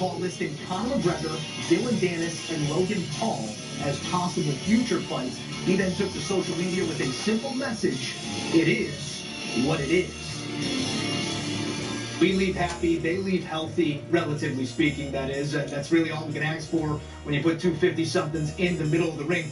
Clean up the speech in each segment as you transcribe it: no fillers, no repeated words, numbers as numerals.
Paul listing Conor McGregor, Dylan Dennis, and Logan Paul as possible future fights. He then took to social media with a simple message: it is what it is. We leave happy, they leave healthy, relatively speaking, that is. And that's really all we can ask for when you put 250-somethings in the middle of the ring.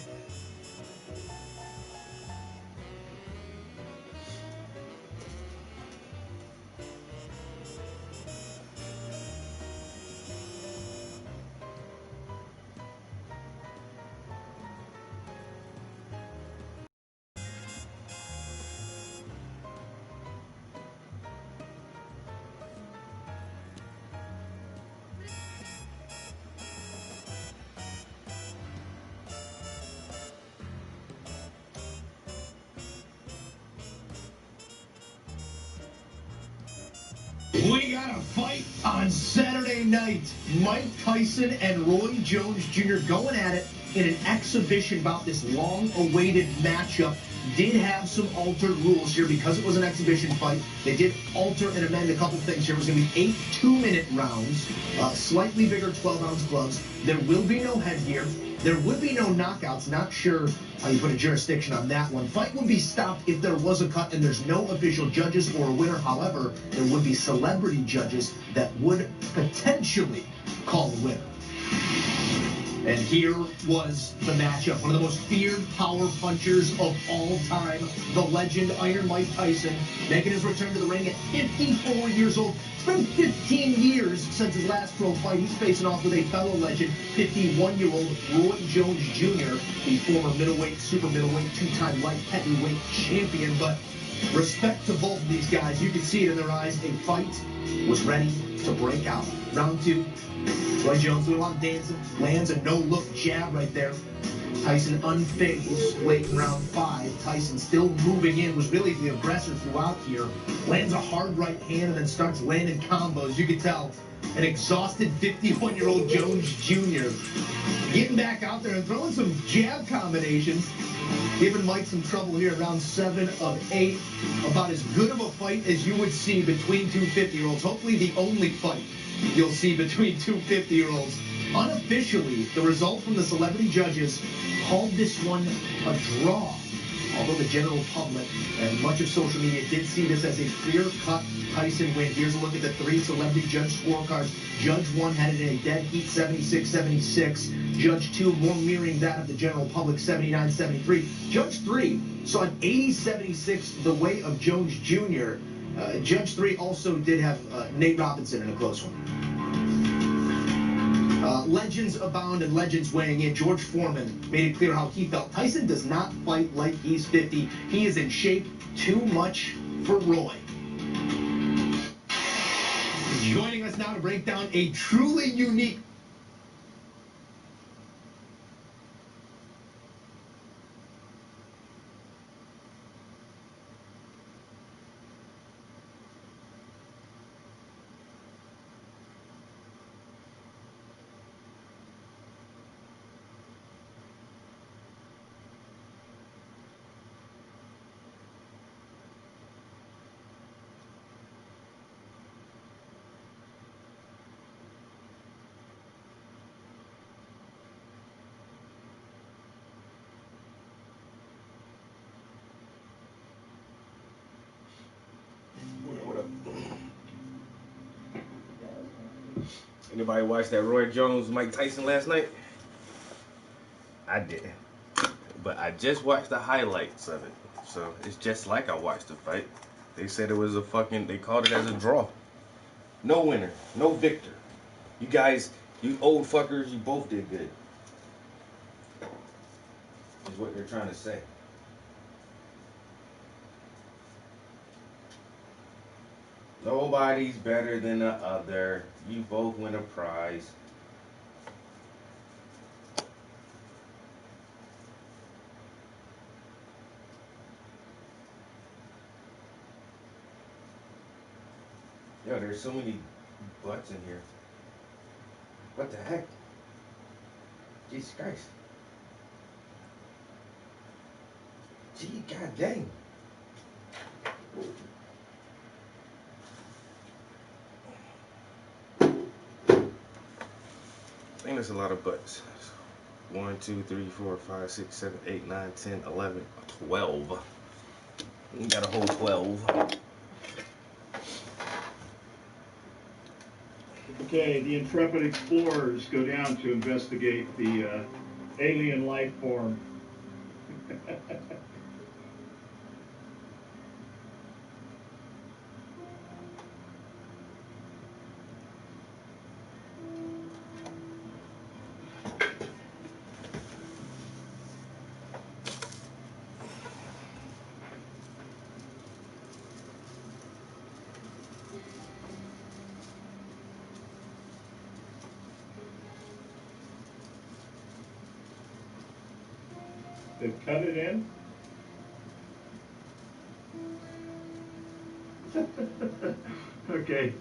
We got a fight on Saturday night. Mike Tyson and Roy Jones Jr. going at it in an exhibition bout. This long-awaited matchup did have some altered rules here because it was an exhibition fight. They did alter and amend a couple things here. It was going to be 8 2-minute rounds, slightly bigger 12-ounce gloves. There will be no headgear. There would be no knockouts. Not sure how you put a jurisdiction on that one. Fight would be stopped if there was a cut, and there's no official judges or a winner. However, there would be celebrity judges that would potentially call the winner. And here was the matchup. One of the most feared power punchers of all time, the legend Iron Mike Tyson, making his return to the ring at 54 years old. It's been 15 years since his last pro fight. He's facing off with a fellow legend, 51-year-old Roy Jones Jr., the former middleweight, super middleweight, two-time light heavyweight champion. But respect to both of these guys. You can see it in their eyes. A fight was ready to break out. Round 2. Roy Jones doing a lot of dancing, lands a no-look jab right there. Tyson unfazed late in round 5. Tyson still moving in, was really the aggressor throughout here. Lands a hard right hand and then starts landing combos. You could tell an exhausted 51-year-old Jones Jr. getting back out there and throwing some jab combinations. Giving Mike some trouble here, round 7 of 8. About as good of a fight as you would see between two 50-year-olds. Hopefully the only fight you'll see between two 50-year-olds. Unofficially, the result from the celebrity judges called this one a draw. Although the general public and much of social media did see this as a clear-cut Tyson win. Here's a look at the 3 celebrity judge scorecards. Judge 1 had it in a dead heat, 76-76. Judge 2 more mirroring that of the general public, 79-73. Judge 3 saw an 80-76 the way of Jones Jr. Judge 3 also did have Nate Robinson in a close one. Legends abound and legends weighing in. George Foreman made it clear how he felt. Tyson does not fight like he's 50. He is in shape too much for Roy. Joining us now to break down a truly unique Anybody watch that Roy Jones Mike Tyson last night? I didn't. But I just watched the highlights of it. So it's just like I watched the fight. They said it was they called it as a draw. No winner, no victor. You guys, you old fuckers, you both did good. Is what they're trying to say. Nobody's better than the other. You both win a prize. Yo, there's so many butts in here. What the heck? Jesus Christ. Gee, god dang. And it's a lot of butts. 1, 2, 3, 4, 5, 6, 7, 8, 9, 10, 11, 12. We got a whole 12. Okay, the intrepid explorers go down to investigate the alien life form. They've cut it in. Okay.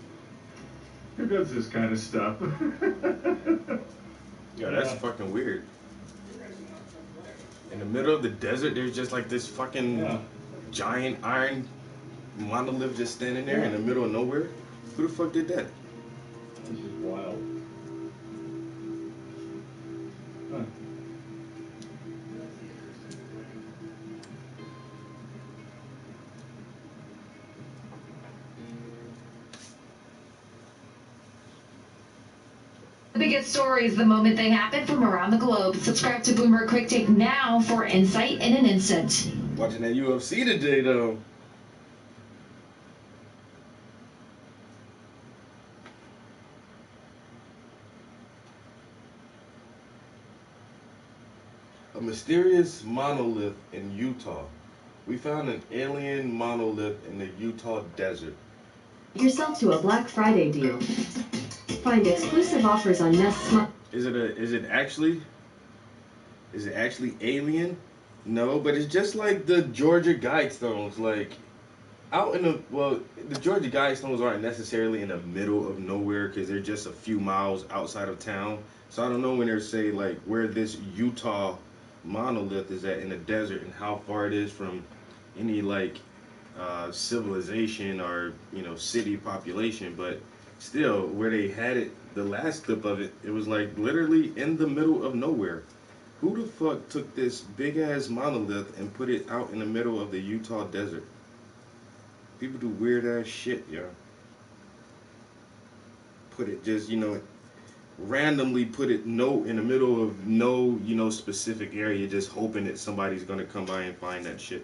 Who does this kind of stuff? Yeah, that's fucking weird. In the middle of the desert, there's just like this fucking giant iron monolith just standing there in the middle of nowhere. Who the fuck did that? This is wild. Huh. The biggest stories the moment they happen from around the globe. Subscribe to Boomer Quick Take now for insight in an instant. Watching that UFC today, though. A mysterious monolith in Utah. We found an alien monolith in the Utah desert. Yourself to a Black Friday deal. Find exclusive offers on Nest Smart. Is it actually alien? No, but it's just like the Georgia Guidestones, like out in the Georgia Guidestones aren't necessarily in the middle of nowhere because they're just a few miles outside of town. So I don't know when they say like where this Utah monolith is at in the desert and how far it is from any like civilization or city population, but still where they had it, the last clip of it, it was like literally in the middle of nowhere. Who the fuck took this big ass monolith and put it out in the middle of the Utah desert? People do weird ass shit, yo. Put it just, randomly put it in the middle of no, specific area, just hoping that somebody's gonna come by and find that shit.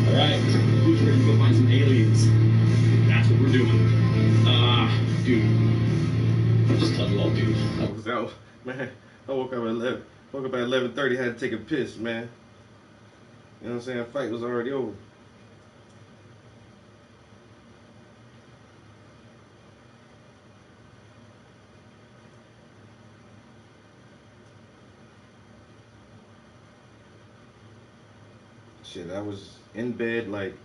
Alright, who's ready to go find some aliens? That's what we're doing. Dude. Just tell you all, dude. I was out, man. I woke up at 11:30, had to take a piss, man. You know what I'm saying? Fight was already over. Shit, I was in bed like,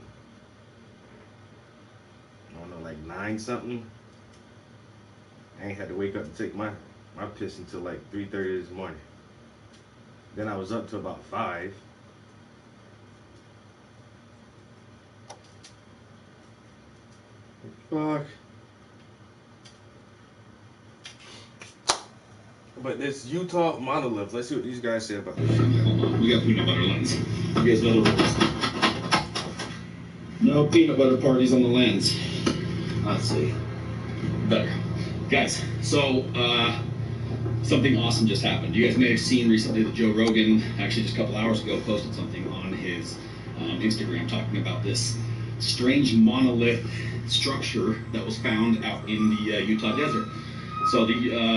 I don't know, like 9 something. I ain't had to wake up to take my piss until like 3:30 this morning. Then I was up to about 5. Fuck. But this Utah monolith, let's see what these guys say about this shit. Hold on, we got peanut butter lens. You guys know the rules. No peanut butter parties on the lens. Let's see. Better. Guys, so, something awesome just happened. You guys may have seen recently that Joe Rogan, actually just a couple hours ago, posted something on his Instagram talking about this strange monolith structure that was found out in the Utah desert. So the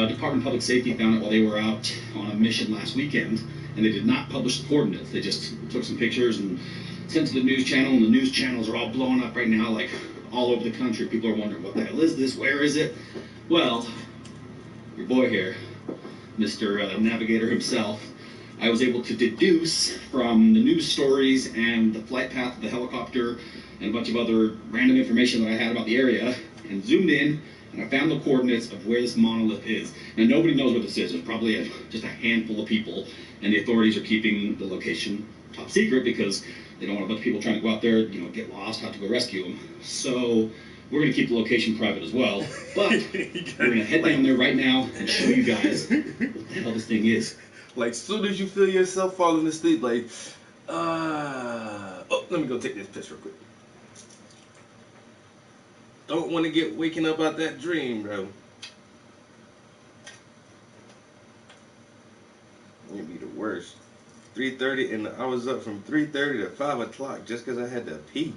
Department of Public Safety found it while they were out on a mission last weekend, and they did not publish the coordinates. They just took some pictures and sent to the news channel, and the news channels are all blowing up right now, like all over the country. People are wondering, what the hell is this? Where is it? Well, your boy here, Mr. Navigator himself, I was able to deduce from the news stories and the flight path of the helicopter and a bunch of other random information that I had about the area, and zoomed in and I found the coordinates of where this monolith is. Now, nobody knows what this is. There's probably just a handful of people, and the authorities are keeping the location top secret because they don't want a bunch of people trying to go out there, get lost, have to go rescue them. So we're going to keep the location private as well, but we're going to head down there right now and show you guys what the hell this thing is. Like, as soon as you feel yourself falling asleep, like, oh, let me go take this piss real quick. Don't want to get waking up out that dream, bro. It'd be the worst. 3:30, and I was up from 3:30 to 5 o'clock just because I had to pee.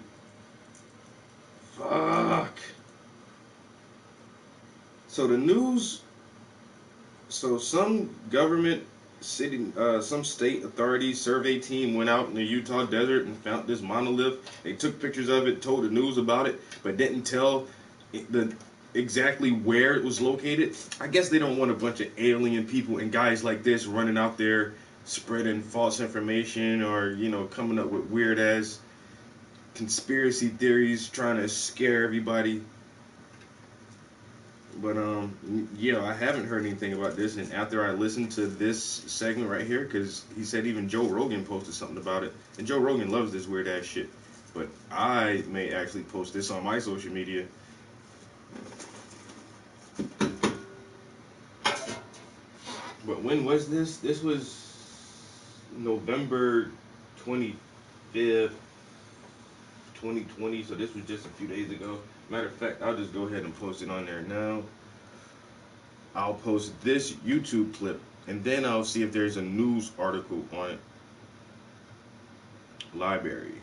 Fuck. So the news, so some government city, some state authorities survey team went out in the Utah desert and found this monolith. They took pictures of it, told the news about it, but didn't tell exactly where it was located. I guess they don't want a bunch of alien people and guys like this running out there spreading false information or, coming up with weird ass conspiracy theories trying to scare everybody. But yeah, I haven't heard anything about this, and after I listened to this segment right here, because he said even Joe Rogan posted something about it, and Joe Rogan loves this weird ass shit, but I may actually post this on my social media. But when was this? This was November 25th, 2020, so this was just a few days ago. Matter of fact, I'll just go ahead and post it on there now. I'll post this YouTube clip, and then I'll see if there's a news article on it. Library.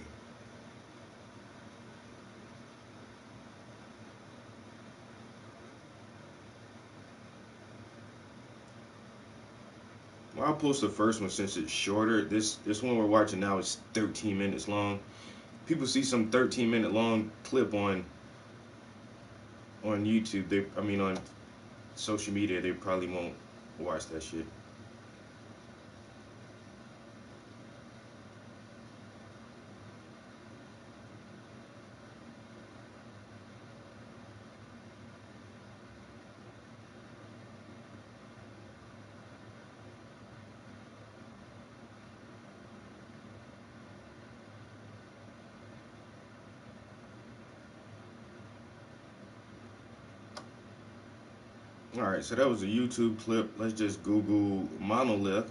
Well, I'll post the first one since it's shorter. This one we're watching now is 13 minutes long. People see some 13-minute long clip on YouTube, on social media, they probably won't watch that shit. Alright, so that was a YouTube clip. Let's just Google monolith.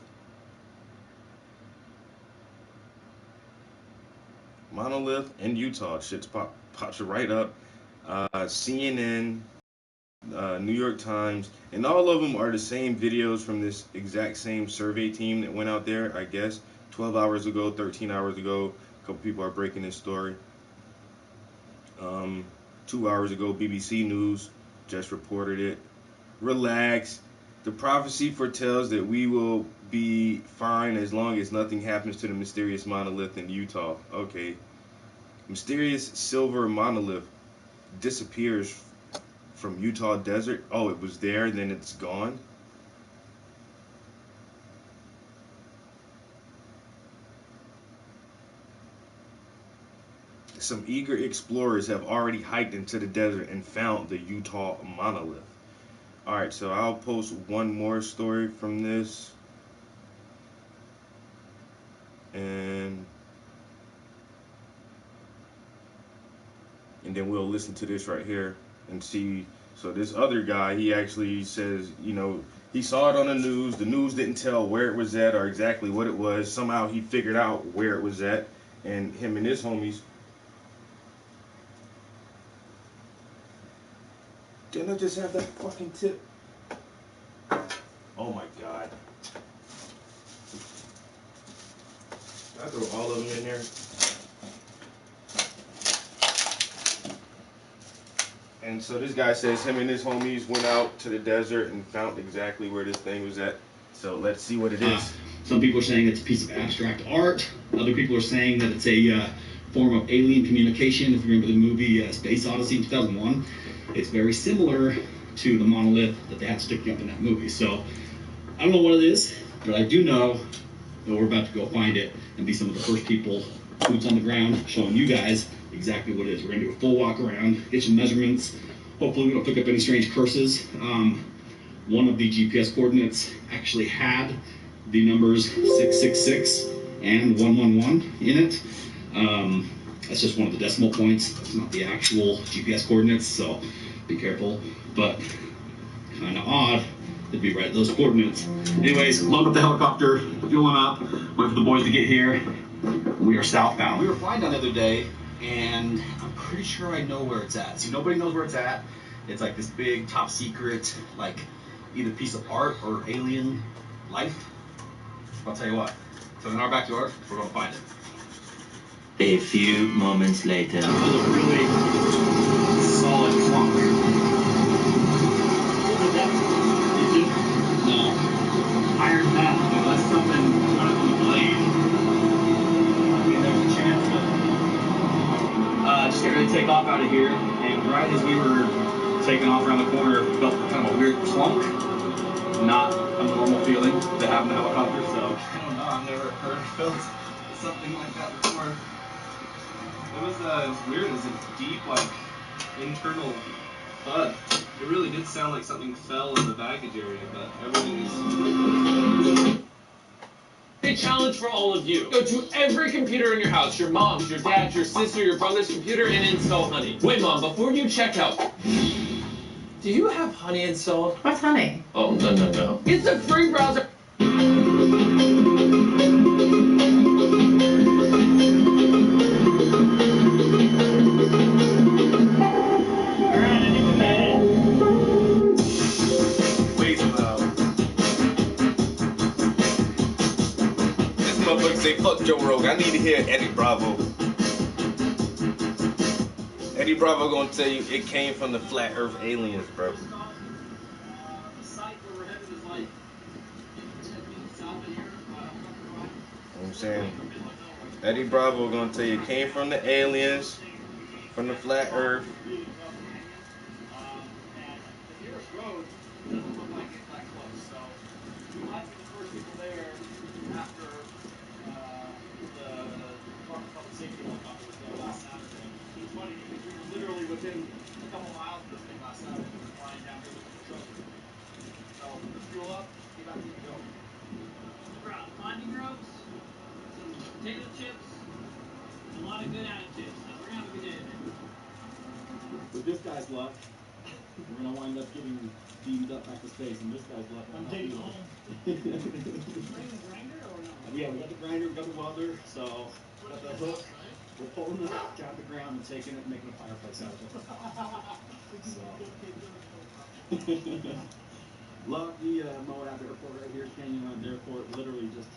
Monolith in Utah. Shit's pops right up. CNN, New York Times, and all of them are the same videos from this exact same survey team that went out there, I guess, 12 hours ago, 13 hours ago. A couple people are breaking this story. 2 hours ago, BBC News just reported it. Relax. The prophecy foretells that we will be fine as long as nothing happens to the mysterious monolith in Utah. Okay. Mysterious silver monolith disappears from Utah desert. Oh, it was there, then it's gone. Some eager explorers have already hiked into the desert and found the Utah monolith. Alright, so I'll post one more story from this. And then we'll listen to this right here and see. So this other guy, he actually says, he saw it on the news. The news didn't tell where it was at or exactly what it was. Somehow he figured out where it was at, and him and his homies. Didn't I just have that fucking tip? Oh my god. I throw all of them in there. And so this guy says him and his homies went out to the desert and found exactly where this thing was at. So let's see what it is. Some people are saying it's a piece of abstract art. Other people are saying that it's a form of alien communication. If you remember the movie Space Odyssey in 2001, it's very similar to the monolith that they had sticking up in that movie. So I don't know what it is, but I do know that we're about to go find it and be some of the first people, boots on the ground, showing you guys exactly what it is. We're going to do a full walk around, get some measurements. hopefully we don't pick up any strange curses. One of the GPS coordinates actually had the numbers 666 and 111 in it. That's just one of the decimal points. It's not the actual GPS coordinates, so be careful. But kind of odd to be right at those coordinates. Anyways, load up the helicopter, fueling up, wait for the boys to get here. We are southbound. We were flying down the other day, and I'm pretty sure I know where it's at. See, nobody knows where it's at. It's like this big, top secret, like either piece of art or alien life. I'll tell you what. So in our backyard, we're gonna find it. A few moments later. It was a really solid clunk. No. Iron metal. Unless something on the blade. I mean, there's a chance, but just getting ready to take off out of here, and right as we were taking off around the corner, we felt kind of a weird clunk. Not a normal feeling to have in a helicopter, so I don't know. I've never heard or felt something like that before. It was weird. It was a deep, like, internal thud. It really did sound like something fell in the baggage area, but everything is... A challenge for all of you. Go to every computer in your house, your mom's, your dad's, your sister, your brother's computer, and install Honey. Wait, Mom, before you check out, do you have Honey installed? What's Honey? Oh, no. It's a free browser. Say fuck Joe Rogan. I need to hear Eddie Bravo. Eddie Bravo gonna tell you it came from the flat earth aliens, bro. You know what I'm saying? Eddie Bravo gonna tell you it came from the aliens, from the flat earth. Within a couple miles of this thing last night, we were flying down here with the truck. So, fuel up, get back to the go. We're out climbing ropes, some potato chips, and a lot of good additives. So we're gonna have a good day today. With this guy's luck, we're gonna wind up getting beamed up back to space, and this guy's luck. I'm taking it home. Bring the grinder or no? Yeah, we got the grinder, we got the welder, so got the hook. We're pulling it out the ground and taking it and making a fireplace out of it. So. Love the Moab Airport right here, Canyonlands Airport. Literally just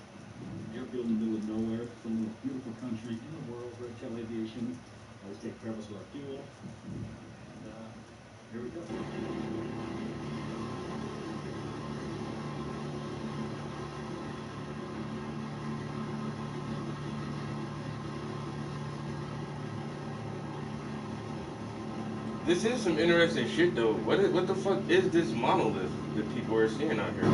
airfield in the middle of nowhere. Some of the most beautiful country in the world. Red Tail Aviation. Always take care of us with our fuel. And here we go. This is some interesting shit, though. What the fuck is this monolith that people are seeing out here?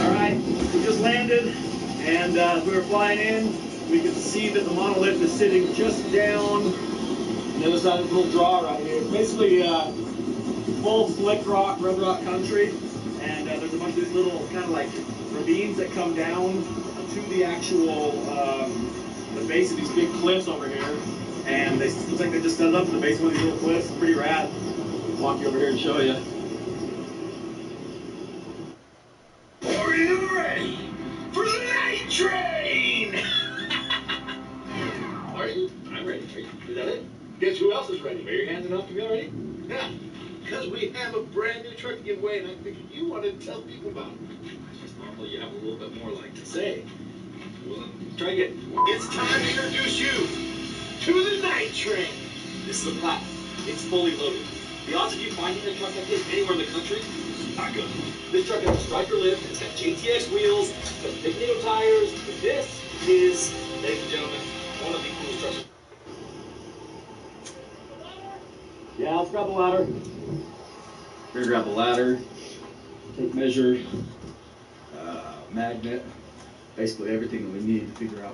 Alright, we just landed, and as we were flying in, we could see that the monolith is sitting just down the other side of this little draw right here. It's basically full slick rock, red rock country, and there's a bunch of these little kind of like ravines that come down to the actual the base of these big cliffs over here, and they looks like they just set up to the base of one of these little cliffs. It's pretty rad. I'll walk you over here and show you. Are you ready for the night train? Are you? I'm ready. Is that it? Guess who else is ready? Are your hands enough to be ready? Yeah, because we have a brand new truck to give away, and I figured you wanted to tell people about it. It's just normal. You have a little bit more like to say. Well, try again. It's time to introduce you to the night train. This is a platform. It's fully loaded. The odds of you finding a truck like this anywhere in the country is not good. This truck has a striker lift, it's got JTX wheels, it's got big NATO tires. This is, ladies and gentlemen, one of the coolest trucks. Yeah, let's grab the ladder. We're gonna grab a ladder, tape measure, magnet, basically everything that we need to figure out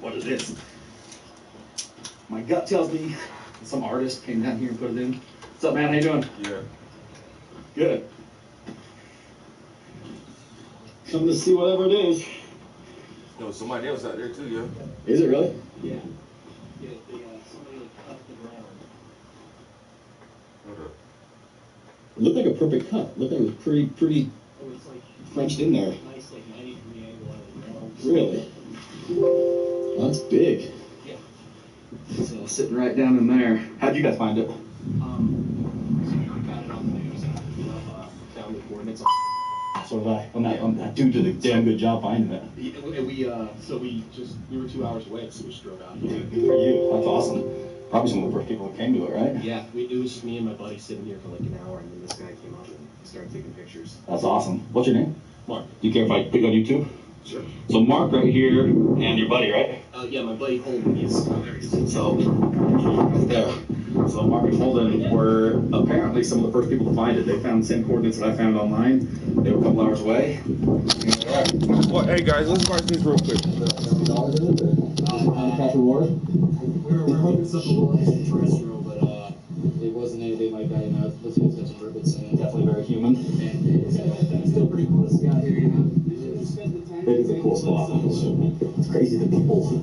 what it is. My gut tells me some artist came down here and put it in. What's up, man? How you doing? Yeah. Good. Coming to see whatever it is. Yo, somebody else out there too, yo. Is it really? Yeah. Yeah, somebody cut the ground. Hold up. It looked like a perfect cut. It looked like it was pretty Oh, it's like crunched in there. nice, like 90-degree angle out of the ground. Really? Oh, that's big. Yeah. So sitting right down in there. How'd you guys find it? So we got it on the news and found the coordinates. So did I. That dude did a damn good job finding it. We were 2 hours away, so we just drove out here. Dude, good for you. That's awesome. Probably some of the first people that came to it, right? Yeah, it was just me and my buddy sitting here for like an hour, and then this guy came up and started taking pictures. That's awesome. What's your name? Mark. Do you care if I put you on YouTube? Sure. So Mark right here, and your buddy, right? Yeah, my buddy Holden, there he is. So, right there. So Mark and Holden were apparently some of the first people to find it. They found the same coordinates that I found online. They were a couple hours away. Well, hey guys, let's watch this real quick. Cash reward? We're hoping something a little extraterrestrial, but it wasn't anything like that. You know, let's use that some ribbons. Definitely very human. And it's still pretty cool to see out here, you know. It is a cool spot. It's crazy that people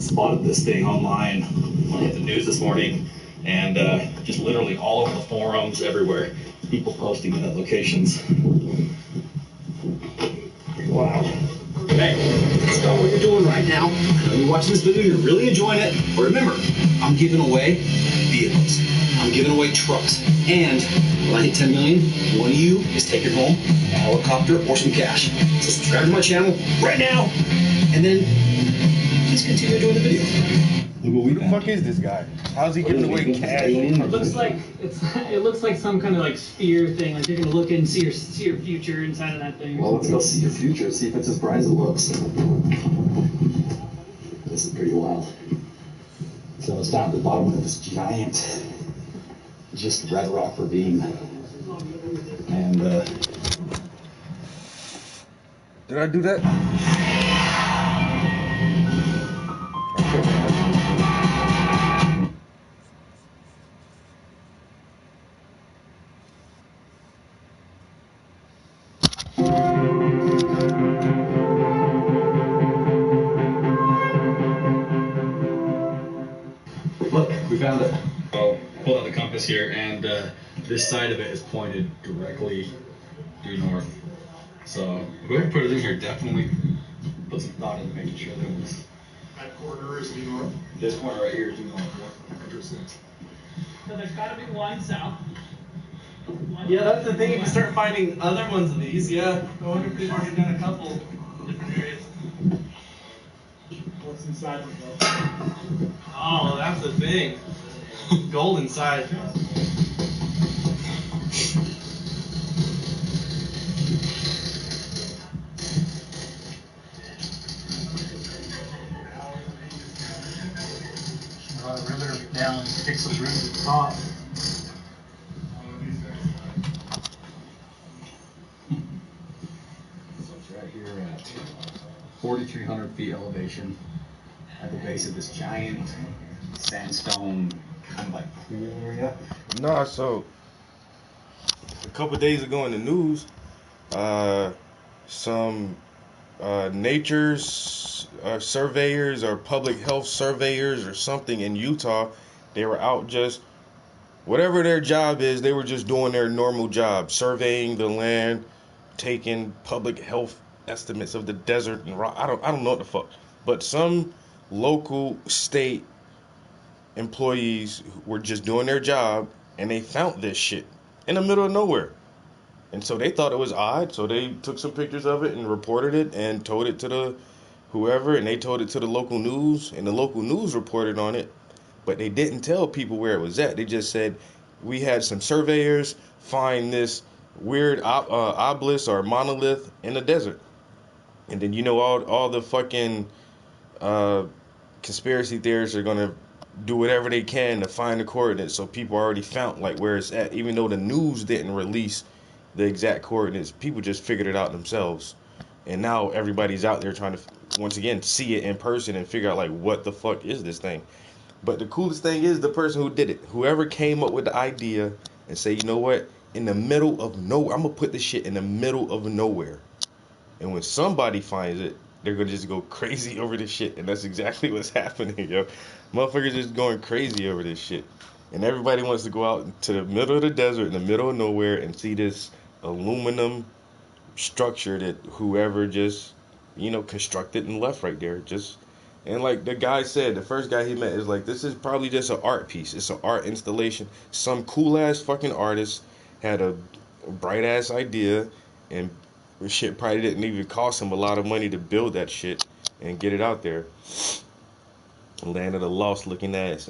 spotted this thing online when I hit the news this morning, and just literally all over the forums, everywhere, people posting it at locations. Wow. Hey, stop what you're doing right now. I know you're watching this video, you're really enjoying it. But remember, I'm giving away vehicles. I'm giving away trucks. And when I hit 10 million, one of you is taking home a helicopter or some cash. So subscribe to my channel right now, and then please continue doing the video. Who the fuck is this guy? How's he giving away cash? It looks like some kind of like sphere thing. Like you're gonna look and see your future inside of that thing. Well, let's go see your future, see if it's as bright as it looks. This is pretty wild. So it's down at the bottom of this giant, just red rock ravine. And, Did I do that? Look, we found it. So, pull out the compass here, and this side of it is pointed directly due north. So, go ahead and put it in here. Definitely put some thought into making sure that it was. That corner is due north. This corner right here is due north. Interesting. So there's gotta be one south. Yeah, that's the thing. If you start finding other ones of these, yeah. I wonder if they've already done a couple different areas. What's inside the boat? Oh, that's the thing. Gold inside. Riveter down, stick some roots at the top. So it's right here at 4,300 feet elevation at the base of this giant sandstone kind of like pool area. Nah, so a couple days ago in the news, some nature's surveyors or public health surveyors or something in Utah, they were out just whatever their job is, they were just doing their normal job, surveying the land, taking public health estimates of the desert and rock. I don't know what the fuck, but some local state employees were just doing their job and they found this shit in the middle of nowhere. And so they thought it was odd, so they took some pictures of it and reported it and told it to the whoever, and they told it to the local news, and the local news reported on it, but they didn't tell people where it was at. They just said, we had some surveyors find this weird obelisk or monolith in the desert. And then, you know, all the fucking conspiracy theorists are going to do whatever they can to find the coordinates, so people already found like where it's at. Even though the news didn't release the exact coordinates, people just figured it out themselves. And now everybody's out there trying to once again see it in person and figure out like what the fuck is this thing. But the coolest thing is the person who did it, whoever came up with the idea and say, you know what, in the middle of nowhere, I'm gonna put this shit in the middle of nowhere. And when somebody finds it, they're gonna just go crazy over this shit. And that's exactly what's happening, yo. Motherfuckers just going crazy over this shit. And everybody wants to go out to the middle of the desert, in the middle of nowhere, and see this aluminum structure that whoever just, constructed and left right there. And like the guy said, the first guy he met is like, this is probably just an art piece. It's an art installation. Some cool ass fucking artist had a bright ass idea, and shit probably didn't even cost him a lot of money to build that shit and get it out there. Land of the lost looking ass.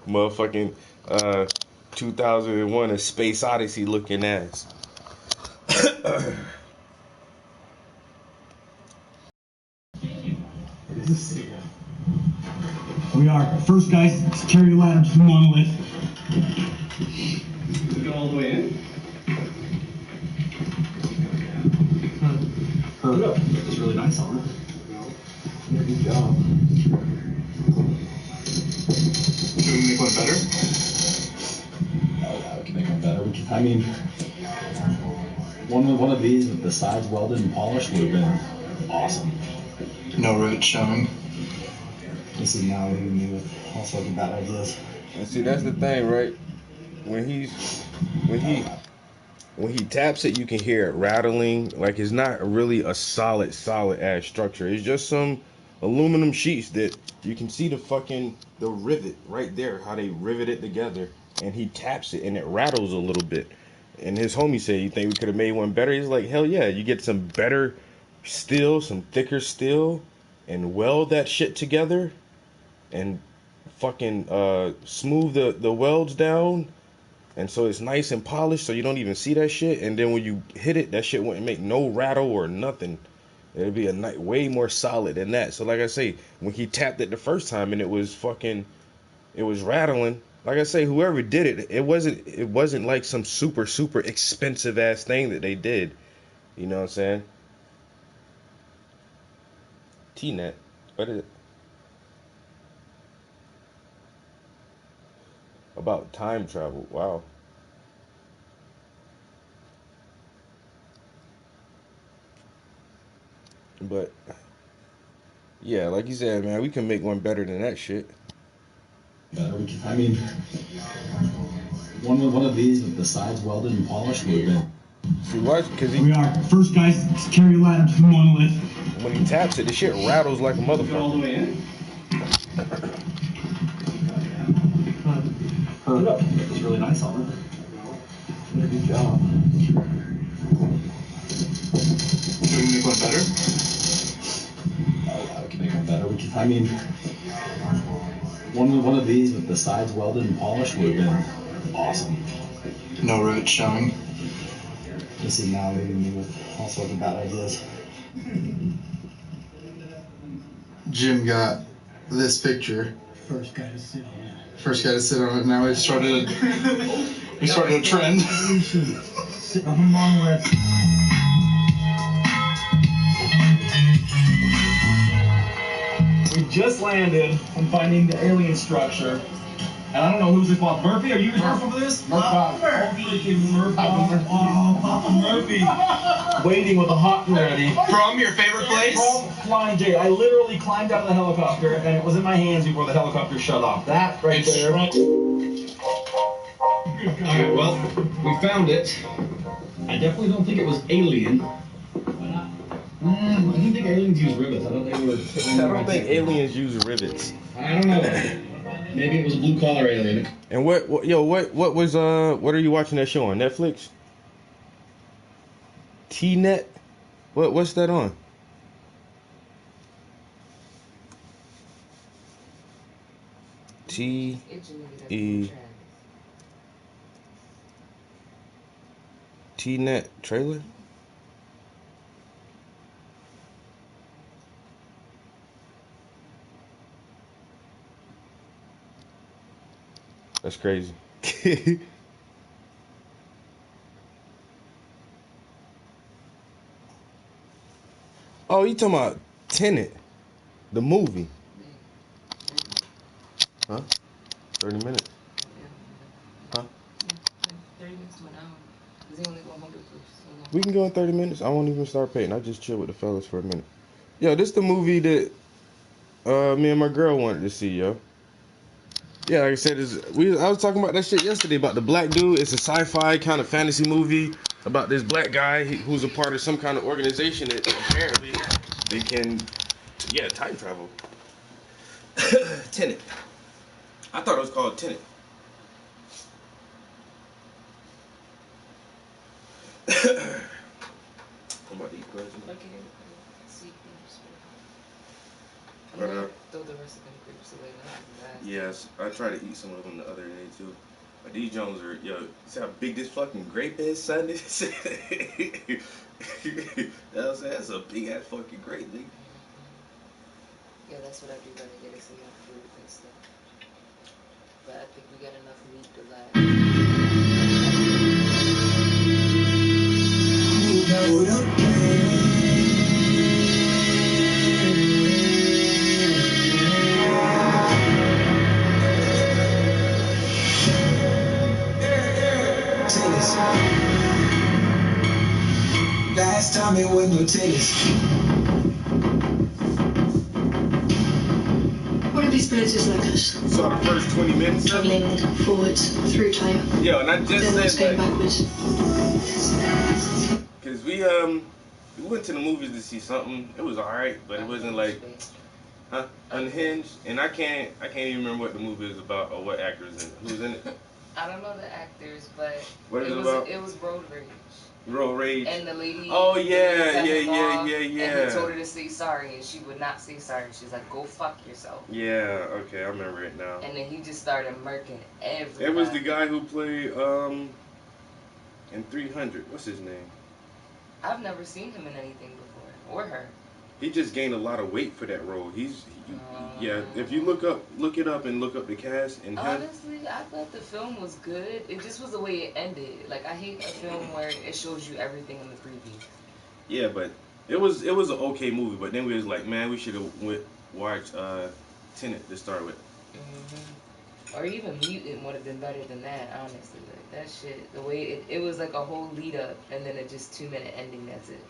Motherfucking 2001 A Space Odyssey looking ass. We are first guys to carry the ladder to the monolith. Go all the way in. It's really nice on it. Yeah, good job. Should we make one better? Oh, yeah, we can make one better. I mean, one of these with the sides welded and polished would have been awesome. No rivet showing. This is now leaving me with all sorts of bad ideas. And see, that's the thing, right? When he taps it, you can hear it rattling. Like, it's not really a solid ass structure. It's just some aluminum sheets that you can see the rivet right there, how they rivet it together. And he taps it and it rattles a little bit. And his homie said, you think we could have made one better? He's like, hell yeah, you get some better steel, some thicker steel, and weld that shit together and fucking smooth the welds down, and so it's nice and polished, so you don't even see that shit. And then when you hit it, that shit wouldn't make no rattle or nothing. It'd be way more solid than that. So like I say, when he tapped it the first time and it was rattling, like I say, whoever did it, it wasn't like some super expensive ass thing that they did. You know what I'm saying? T-Net. What is it? About time travel. Wow. But yeah, like you said, man, we can make one better than that shit. I mean, one of these with the sides welded and polished would have been. See what? Because we are first guys to carry the ladder to the monolith. When he taps it, the shit rattles like a motherfucker. Go all the way in. It's really nice on it. Yeah, good job. Should we make one better? Oh, yeah, we can make one better. I mean, one of these with the sides welded and polished would have been awesome. No rivet showing. This is now leaving me with all sorts of bad ideas. Jim got this picture. First guy to sit on it. First guy to sit on it. Now we started a trend. Sit on the monolith. We just landed from finding the alien structure. And I don't know who's responsible. Murphy, are you responsible for this? Papa Murphy. Waiting with a hot and ready. From your favorite place? From Flying J. I literally climbed out of the helicopter and it was in my hands before the helicopter shut off. That right there. Alright, well, we found it. I definitely don't think it was alien. Why not? I didn't think aliens use rivets. I don't think aliens use rivets. I don't know. Maybe it was a blue collar alien. And what are you watching that show on Netflix? T-Net? What's that on? T-Net trailer? That's crazy. Oh, you talking about Tenet, the movie? Huh? 30 minutes? Huh? 30 minutes to an hour. Because he only go home for so long. We can go in 30 minutes. I won't even start paying. I just chill with the fellas for a minute. Yo, this the movie that me and my girl wanted to see, yo. Yeah, like I said, I was talking about that shit yesterday about the black dude. It's a sci-fi kind of fantasy movie about this black guy who's a part of some kind of organization that apparently they can, time travel. Tenet. I thought it was called Tenet. I'm about to eat present. Okay. See, I'm But, gonna throw the rest of them grapes away now. Yes, I tried to eat some of them the other day too. But these Jones are, see how big this fucking grape is, son? You know what I'm saying? That's a big ass fucking grape, nigga. Yeah, that's what I do when I get it, so you have fruit and stuff. But I think we got enough meat to last. Last time it was no tennis. What are these villages like us? Saw the first 20 minutes. Travelling forwards through time. Yeah, and I just then said going backwards. Because we went to the movies to see something. It was alright, but it wasn't like Unhinged. And I can't even remember what the movie is about or what actors in it. Who's in it? I don't know the actors, but What is it about? It was road rage. Road rage. And the lady. Oh cut yeah. him off, And And he told her to say sorry, and she would not say sorry. She's like, "Go fuck yourself." Yeah. Okay, I remember it now. And then he just started murking everybody. It was the guy who played in 300. What's his name? I've never seen him in anything before, or her. He just gained a lot of weight for that role. Yeah. If you look it up and look up the cast and him. Honestly, I thought the film was good. It just was the way it ended. Like, I hate a film where it shows you everything in the preview. Yeah, but it was an okay movie. But then we was like, man, we should have watched Tenet to start with. Or even Mutant would have been better than that, honestly. Like, that shit, the way it was like a whole lead up, and then a just 2-minute ending. That's it.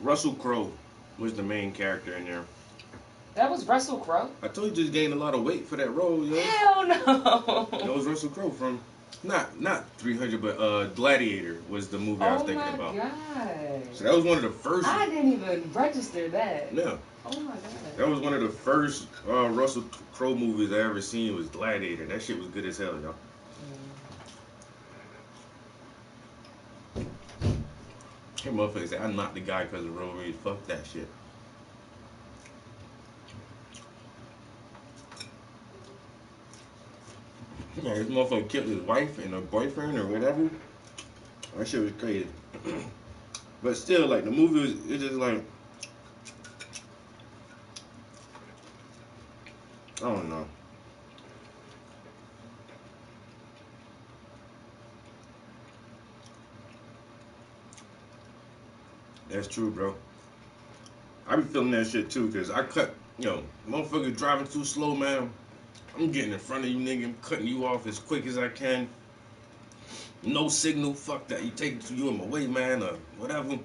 Russell Crowe was the main character in there. That was Russell Crowe? I told you, just gained a lot of weight for that role, yo. Hell no. That was Russell Crowe from not 300, but Gladiator was the movie I was thinking about. Oh my god. So that was one of the first. I didn't even register that. Yeah. Oh my god. That was one of the first Russell Crowe movies I ever seen was Gladiator. That shit was good as hell, y'all. Hey, motherfuckers say I'm not the guy because of road rage. Fuck that shit. Yeah, this motherfucker killed his wife and her boyfriend or whatever. That shit was crazy. But still, like, the movie was, it's just like, I don't know. That's true, bro. I be feeling that shit too, cause I cut, motherfuckers driving too slow, man. I'm getting in front of you, nigga. I'm cutting you off as quick as I can. No signal, fuck that. You take it to you in my way, man, or whatever.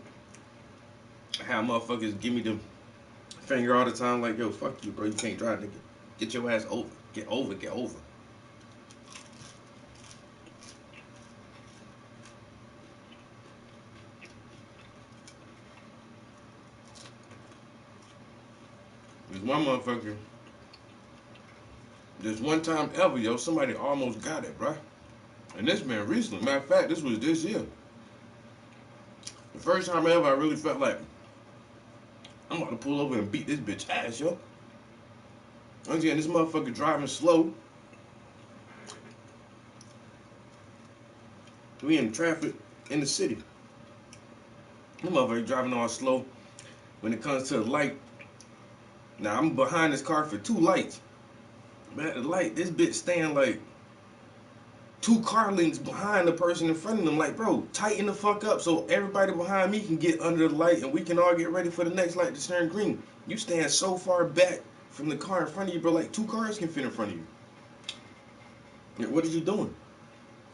I have motherfuckers give me the finger all the time, like, yo, fuck you, bro. You can't drive, nigga. Get your ass over. Get over. There's one motherfucker. There's one time ever, yo, somebody almost got it, bruh. And this man recently, matter of fact, this was this year. The first time ever I really felt like I'm about to pull over and beat this bitch ass, yo. Once again, this motherfucker driving slow. We in traffic in the city. That motherfucker driving all slow when it comes to the light. Now I'm behind this car for 2 lights. But at the light, this bitch staying like 2 car lengths behind the person in front of them. Like, bro, tighten the fuck up so everybody behind me can get under the light and we can all get ready for the next light to turn green. You stand so far back from the car in front of you, bro, like 2 cars can fit in front of you. Yeah, what are you doing?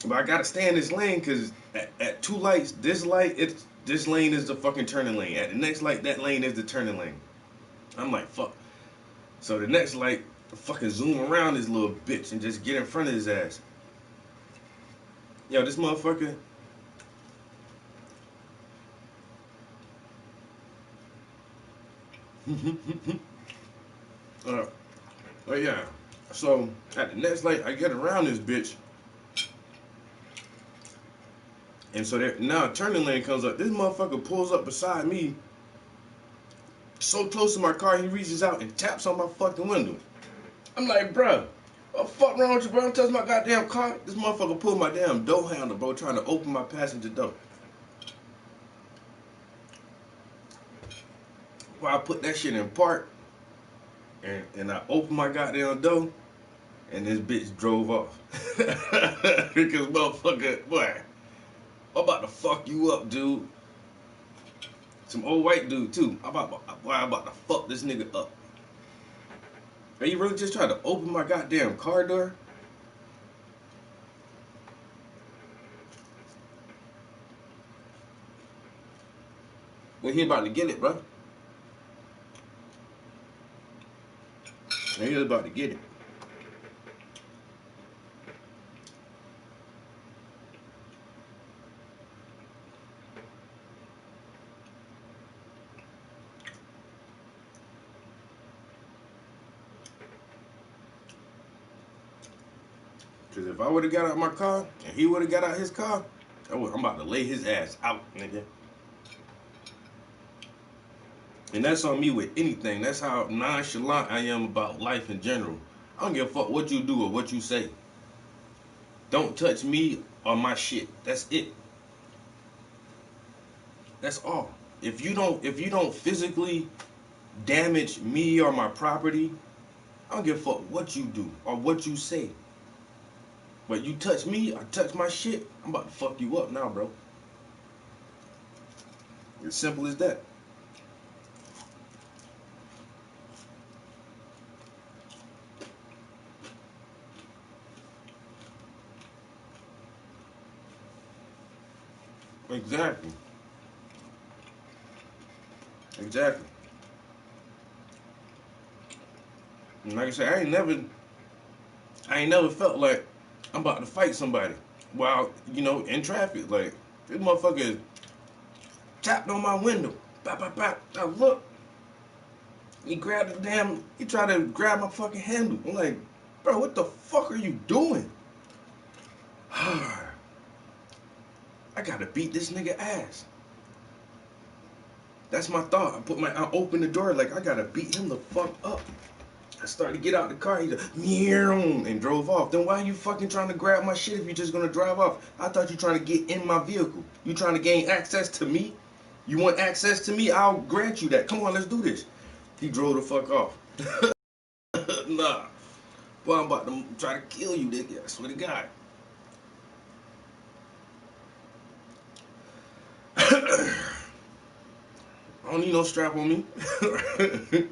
But I gotta stay in this lane because at 2 lights, this lane is the fucking turning lane. At the next light, that lane is the turning lane. I'm like, fuck. So the next light, fucking zoom around this little bitch and just get in front of his ass. Yo, this motherfucker. But yeah. So at the next light, I get around this bitch. And so there, now a turning lane comes up. This motherfucker pulls up beside me. So close to my car, he reaches out and taps on my fucking window. I'm like, bruh, what the fuck wrong with you, bro? Don't touch my goddamn car. This motherfucker pulled my damn door handle, bro, trying to open my passenger door. Well, I put that shit in park, and I opened my goddamn door, and this bitch drove off. Because motherfucker, boy, I'm about to fuck you up, dude. Some old white dude, too. I'm about to fuck this nigga up. Are you really just trying to open my goddamn car door? Well, he about to get it, bro. He about to get it. Because if I would have got out my car and he would have got out his car, I'm about to lay his ass out, nigga. And that's on me with anything. That's how nonchalant I am about life in general. I don't give a fuck what you do or what you say. Don't touch me or my shit. That's it. That's all. If you don't physically damage me or my property, I don't give a fuck what you do or what you say. But you touch me or touch my shit, I'm about to fuck you up now, bro. As simple as that. Exactly. Exactly. And like I said, I ain't never felt like I'm about to fight somebody while, in traffic. Like, this motherfucker tapped on my window. Bop, bop, bop. I look. He tried to grab my fucking handle. I'm like, bro, what the fuck are you doing? I gotta beat this nigga ass. That's my thought. I opened the door like I gotta beat him the fuck up. I started to get out the car. He just meow and drove off. Then why are you fucking trying to grab my shit if you're just gonna drive off? I thought you trying to get in my vehicle. You trying to gain access to me? You want access to me? I'll grant you that. Come on, let's do this. He drove the fuck off. Nah. Boy, I'm about to try to kill you, nigga. I swear to God. I don't need no strap on me. I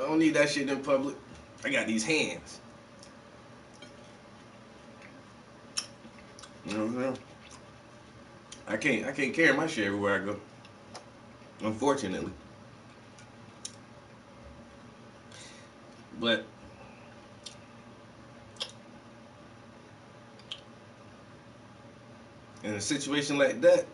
don't need that shit in public. I got these hands. You know what I'm saying? I can't carry my shit everywhere I go. Unfortunately. But in a situation like that,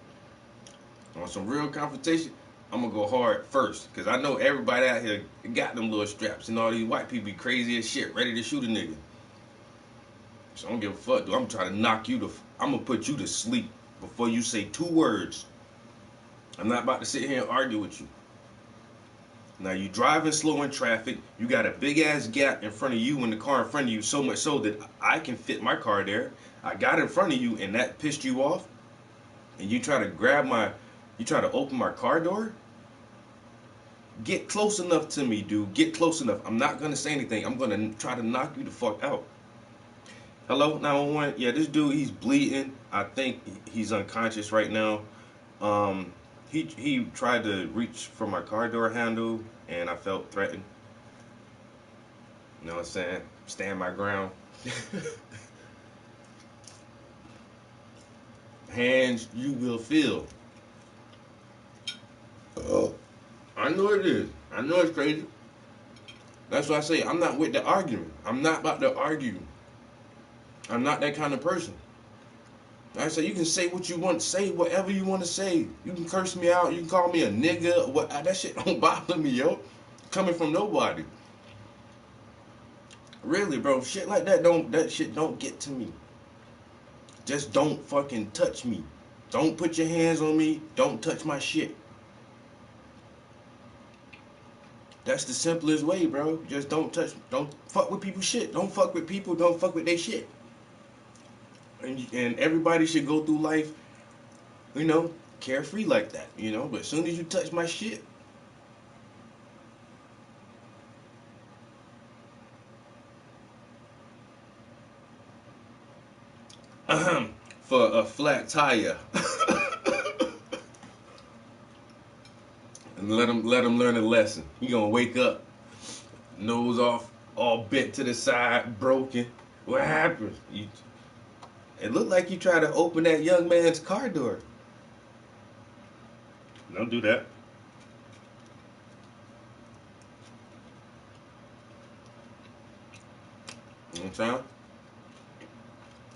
on some real confrontation, I'm gonna go hard first, cause I know everybody out here got them little straps, and all these white people be crazy as shit, ready to shoot a nigga. So I don't give a fuck, dude. I'm trying to knock you I'm gonna put you to sleep before you say 2 words. I'm not about to sit here and argue with you. Now you driving slow in traffic. You got a big ass gap in front of you and the car in front of you, so much so that I can fit my car there. I got in front of you and that pissed you off, and you try to grab my You try to open my car door? Get close enough to me, dude. Get close enough. I'm not going to say anything. I'm going to try to knock you the fuck out. Hello, 911? Yeah, this dude, he's bleeding. I think he's unconscious right now. He tried to reach for my car door handle, and I felt threatened. You know what I'm saying? Stand my ground. Hands you will feel. Oh, I know it is. I know it's crazy. That's why I say I'm not with the argument. I'm not about to argue. I'm not that kind of person. Like I say, you can say what you want to say, whatever you want to say. You can curse me out. You can call me a nigga. What? That shit don't bother me, yo. Coming from nobody. Really, bro. Shit like that that shit don't get to me. Just don't fucking touch me. Don't put your hands on me. Don't touch my shit. That's the simplest way, bro. Just don't touch. Don't fuck with people's shit. Don't fuck with people. Don't fuck with their shit. And everybody should go through life, you know, carefree like that, you know. But as soon as you touch my shit, for a flat tire. And let him learn a lesson. He gonna wake up, nose off, all bent to the side, broken. What happened? It looked like you tried to open that young man's car door. Don't do that.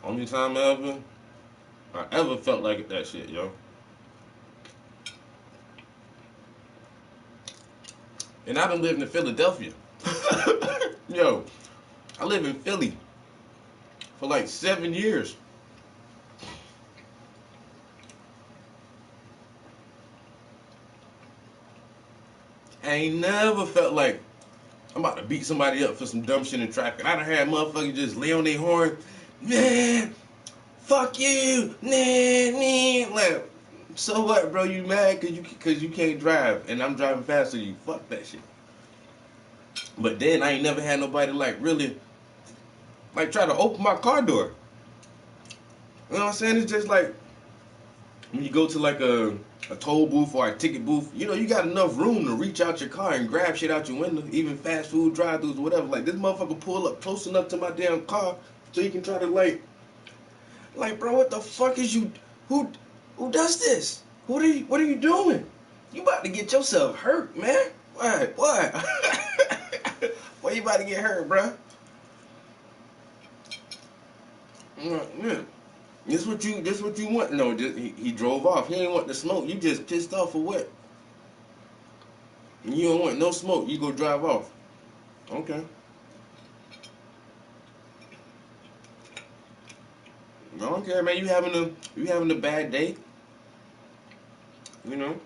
Only time I ever felt like that shit, yo. And I done lived in Philadelphia. Yo, I live in Philly for like 7 years. I ain't never felt like I'm about to beat somebody up for some dumb shit in traffic. I done had motherfuckers just lay on their horn. Man, fuck you. Nah. Like, so what, bro? You mad cause you can't drive and I'm driving faster than you. Fuck that shit. But then I ain't never had nobody like really like try to open my car door. You know what I'm saying? It's just like when you go to like a toll booth or a ticket booth, you know, you got enough room to reach out your car and grab shit out your window, even fast food drive-thrus or whatever. Like, this motherfucker pull up close enough to my damn car so you can try to like, bro, what the fuck is you, who does this? What are you doing? You about to get yourself hurt, man. What? Why you about to get hurt, bro? Yeah. This what you want? No, he drove off. He didn't want the smoke. You just pissed off for what? You don't want no smoke. You go drive off. Okay. I don't care, man. You having a bad day? You know.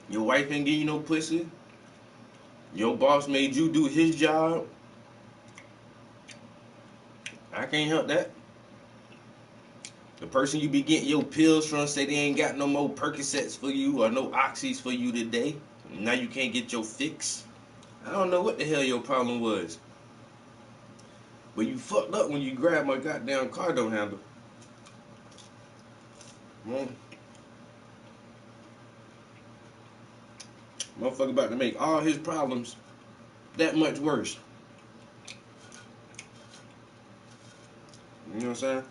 Your wife ain't give you no pussy. Your boss made you do his job. I can't help that. The person you be getting your pills from say they ain't got no more Percocets for you or no Oxys for you today. Now you can't get your fix. I don't know what the hell your problem was. But you fucked up when you grabbed my goddamn car door handle. Motherfucker about to make all his problems that much worse. You know what I'm saying?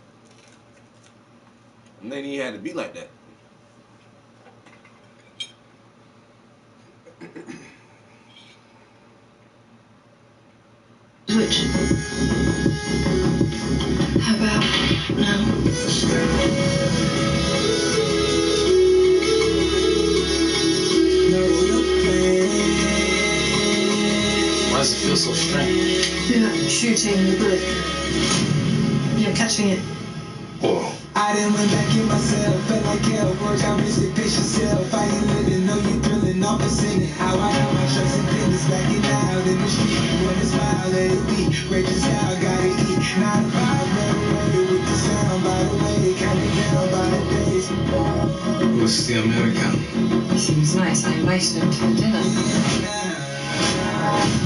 And then he had to be like that. Switch. How about now? Why does it feel so strange? You're like shooting the bullet. You're catching it. Whoa. I done went back in myself, felt like hell, work out, miss it, pitch yourself. I ain't living, know you thrilling, off the singing. How I got my trust and fitness backing out in the street. Wanna smile, let it be, break this out, gotta eat. 9 to 5, never ready with the sound, by the way, count me down by the days. What's the American? Seems nice. I invited him to dinner.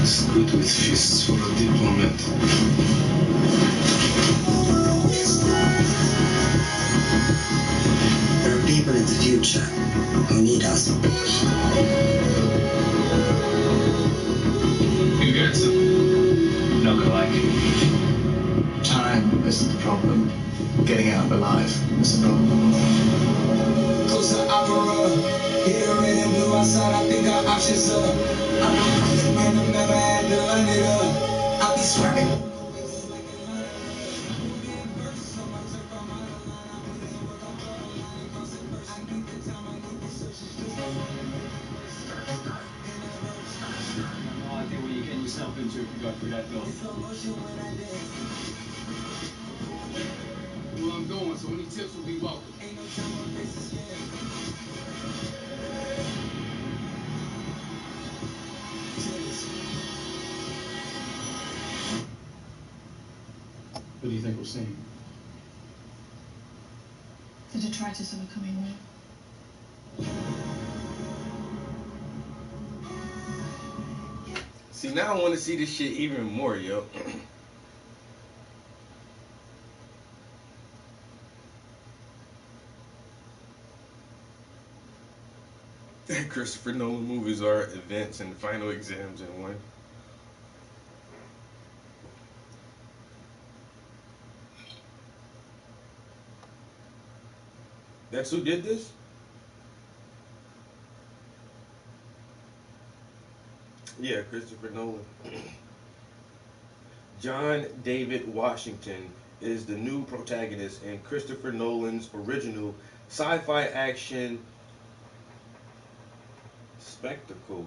It's good with fists for a diplomat. There are people in the future who need us. You got some? Not gonna like it. Time isn't the problem. Getting out alive is the problem. Close to opera. Hit a red and blue outside. I think our options up. I'm a perfect man. I've never had to run it up. I'll be swerving. No idea what you're getting yourself into if you go through that door. Well, I'm going, so any tips will be welcome. Who do you think we're seeing? The detritus of a coming war. See, now I want to see this shit even more, yo. Christopher Nolan movies are events and final exams in one. That's who did this? Yeah, Christopher Nolan. John David Washington is the new protagonist in Christopher Nolan's original sci-fi action spectacle,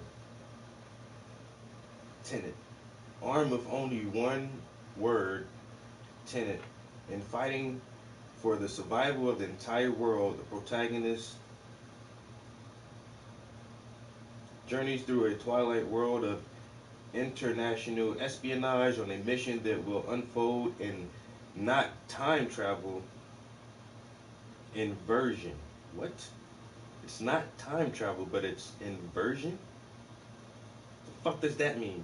Tenet. Armed with only one word, Tenet, in fighting for the survival of the entire world, the protagonist journeys through a twilight world of international espionage on a mission that will unfold in not time travel, inversion. What? It's not time travel, but it's inversion? The fuck does that mean?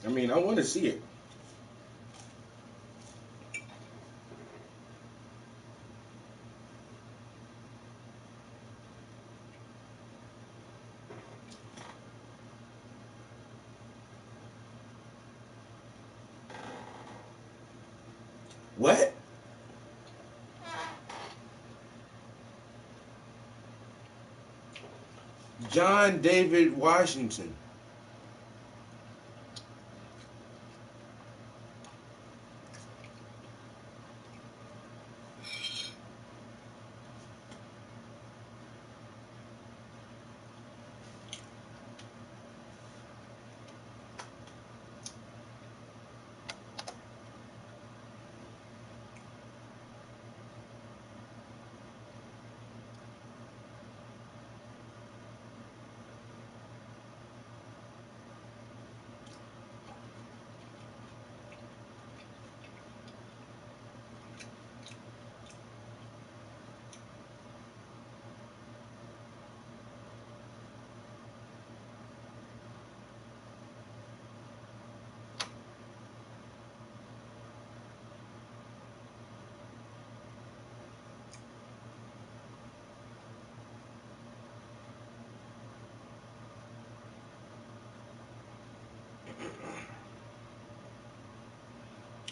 I mean, I want to see it. What? John David Washington.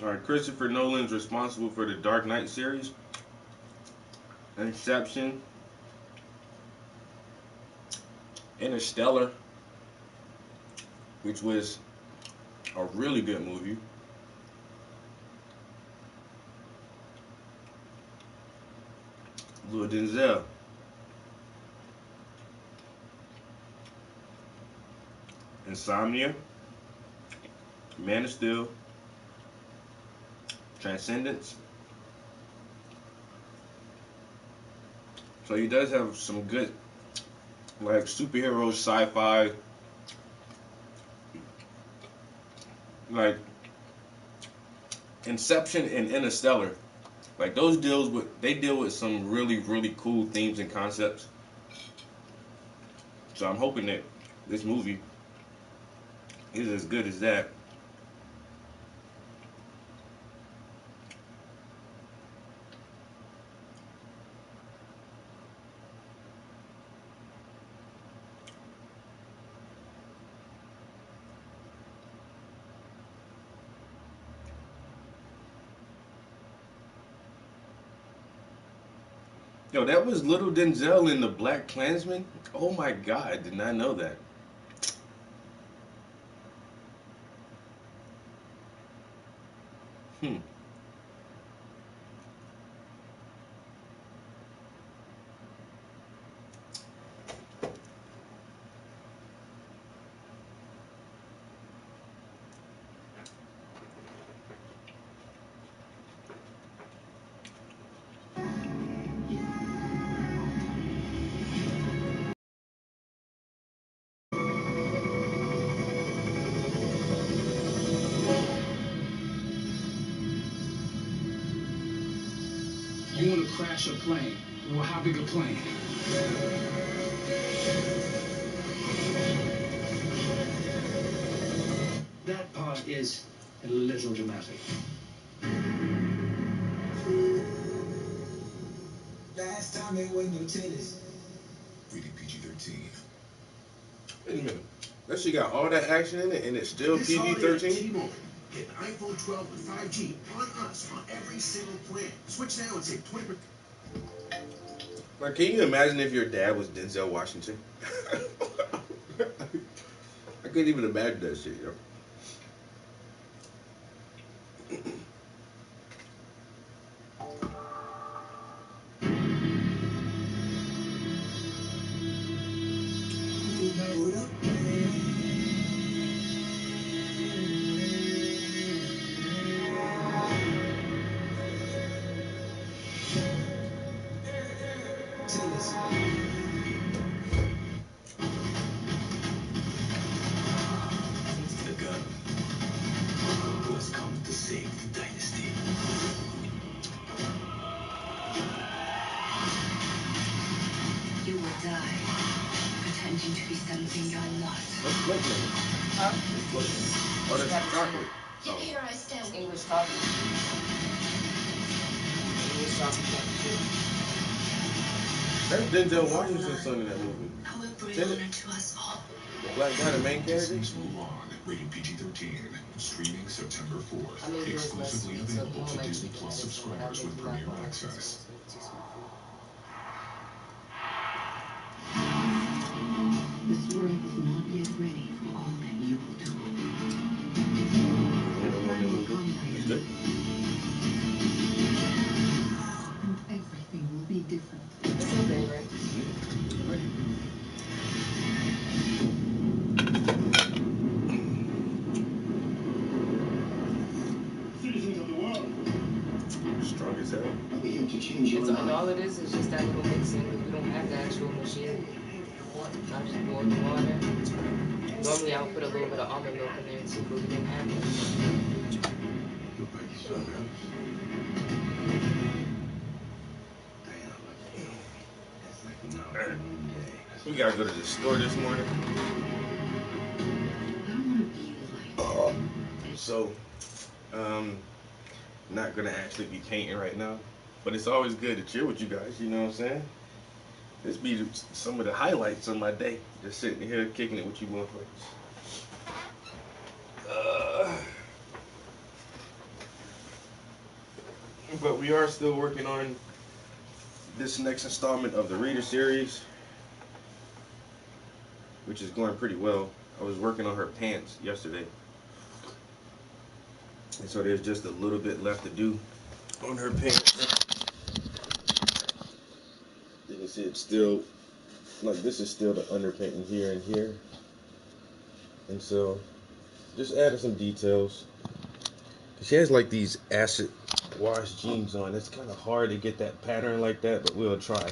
All right, Christopher Nolan's responsible for the Dark Knight series, Inception, Interstellar, which was a really good movie. Lil Denzel. Insomnia, Man of Steel, Transcendence. So he does have some good, like, superhero sci-fi, like Inception and Interstellar. Like, those they deal with some really, really cool themes and concepts. So I'm hoping that this movie is as good as that. Yo, that was little Denzel in the Black Klansman? Oh my God, I did not know that. You want to crash a plane? Well, how big a plane? That part is a little dramatic. Last time it was no tennis. Rated PG-13. Wait a minute. That shit got all that action in it and it's still PG-13? Get an iPhone 12 with 5G on us on every single plan. Switch now and save 20%. Like, can you imagine if your dad was Denzel Washington? I couldn't even imagine that shit, yo. The gun was come to save the dynasty. You will die, pretending to be something you're not. What's floating? Huh? Oh, that's chocolate. Yet here I stand. English coffee. English coffee. That's Denzel Washington's son in that movie. How a brave Tenet? honor to us all. The black guy, the main character? Mulan, rated PG-13, streaming September 4th, exclusively available to Disney Plus subscribers with Premier Access. This world is not yet ready for all that you will do. And everything will be different. It's okay, right? Citizens of the world. Strong as hell. And all it is just that little mixing. We don't have the actual machine. I'm just boiling the water. Normally I would put a little bit of almond milk in there too, but we didn't have it. We gotta go to the store this morning. So, not gonna actually be painting right now, but it's always good to chill with you guys, you know what I'm saying? This be some of the highlights of my day, just sitting here kicking it with you motherfuckers. But we are still working on this next installment of the Reader series, which is going pretty well. I was working on her pants yesterday, and so there's just a little bit left to do on her pants. You can see it's still, like, this is still the underpainting here and here, and so just added some details, She has like these acid wash jeans on. It's kind of hard to get that pattern like that, but we'll try.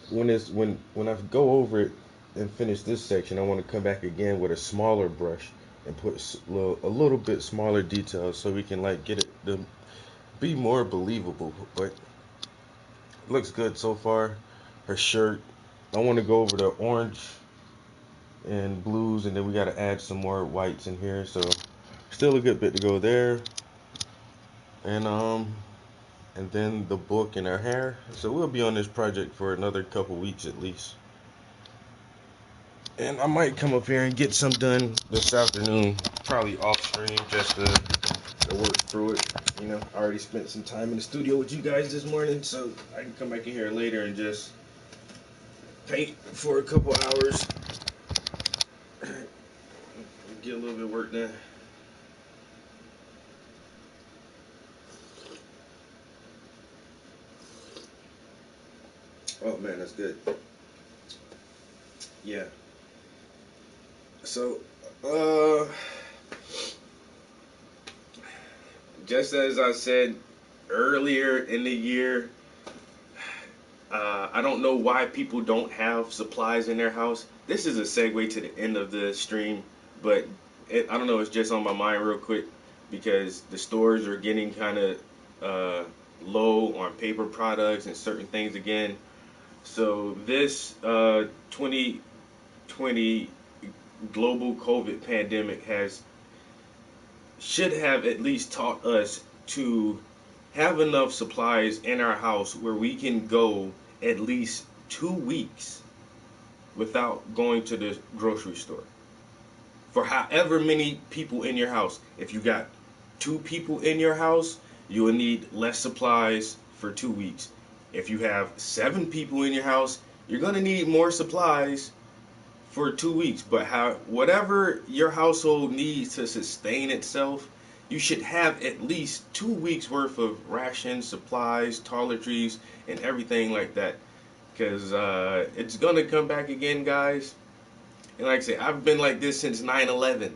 When I go over it and finish this section, I want to come back again with a smaller brush and put a little bit smaller details so we can like get it to be more believable. But it looks good so far. Her shirt, I want to go over the orange and blues, and then we got to add some more whites in here. So still a good bit to go there. And then the book and her hair. So we'll be on this project for another couple weeks at least. And I might come up here and get some done this afternoon, probably off stream, just to work through it. You know, I already spent some time in the studio with you guys this morning, so I can come back in here later and just paint for a couple hours. Get a little bit of work done. Oh man, that's good. Yeah. So, just as I said earlier in the year, I don't know why people don't have supplies in their house. This is a segue to the end of the stream, but I don't know, it's just on my mind real quick because the stores are getting kind of low on paper products and certain things again. So this 2020 global COVID pandemic should have at least taught us to have enough supplies in our house where we can go at least 2 weeks without going to the grocery store. For however many people in your house, if you got 2 people in your house, you will need less supplies for 2 weeks. If you have 7 people in your house, you're going to need more supplies for 2 weeks. But whatever your household needs to sustain itself, you should have at least 2 weeks worth of rations, supplies, toiletries, and everything like that. Because it's going to come back again, guys. And like I say, I've been like this since 9/11.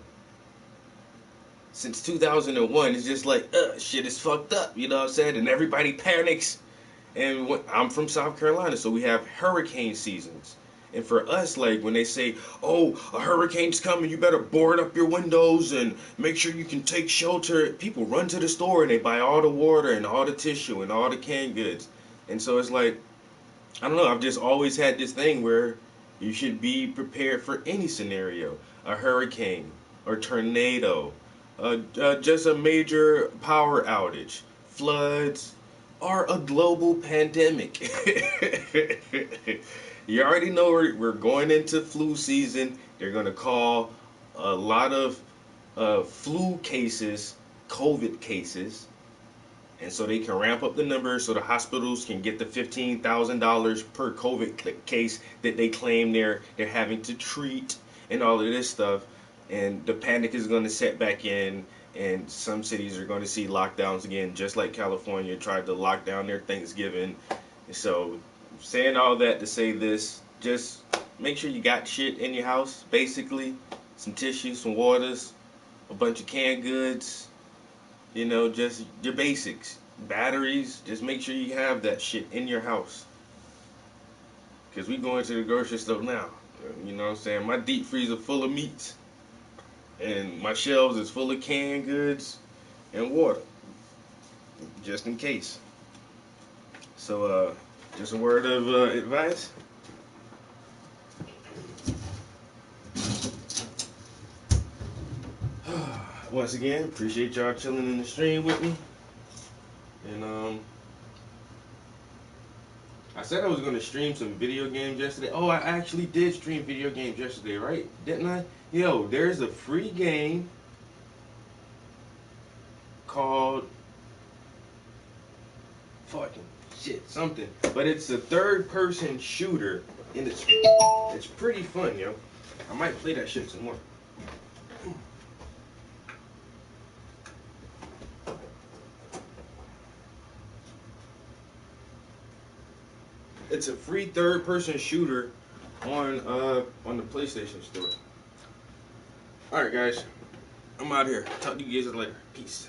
Since 2001, it's just like, shit is fucked up, you know what I'm saying? And everybody panics. And I'm from South Carolina, so we have hurricane seasons. And for us, like when they say, oh, a hurricane's coming, you better board up your windows and make sure you can take shelter. People run to the store and they buy all the water and all the tissue and all the canned goods. And so it's like, I don't know, I've just always had this thing where you should be prepared for any scenario. A hurricane or tornado, just a major power outage, floods, or a global pandemic. You already know we're going into flu season. They're going to call a lot of flu cases COVID cases. And so they can ramp up the numbers so the hospitals can get the $15,000 per COVID case that they claim they're having to treat and all of this stuff. And the panic is going to set back in. And some cities are going to see lockdowns again, just like California tried to lock down their Thanksgiving. So, saying all that to say this, just make sure you got shit in your house, basically. Some tissues, some waters, a bunch of canned goods, you know, just your basics. Batteries, just make sure you have that shit in your house. Because we going to the grocery store now. You know what I'm saying? My deep freezer full of meats. And my shelves is full of canned goods and water, just in case. So, just a word of advice. Once again, appreciate y'all chilling in the stream with me. And I said I was going to stream some video games yesterday. Oh, I actually did stream video games yesterday, right? Didn't I? Yo, there's a free game called fucking shit, something. But it's a third-person shooter, and it's pretty fun, yo. I might play that shit some more. It's a free third-person shooter on the PlayStation Store. Alright guys, I'm out here. Talk to you guys later. Peace.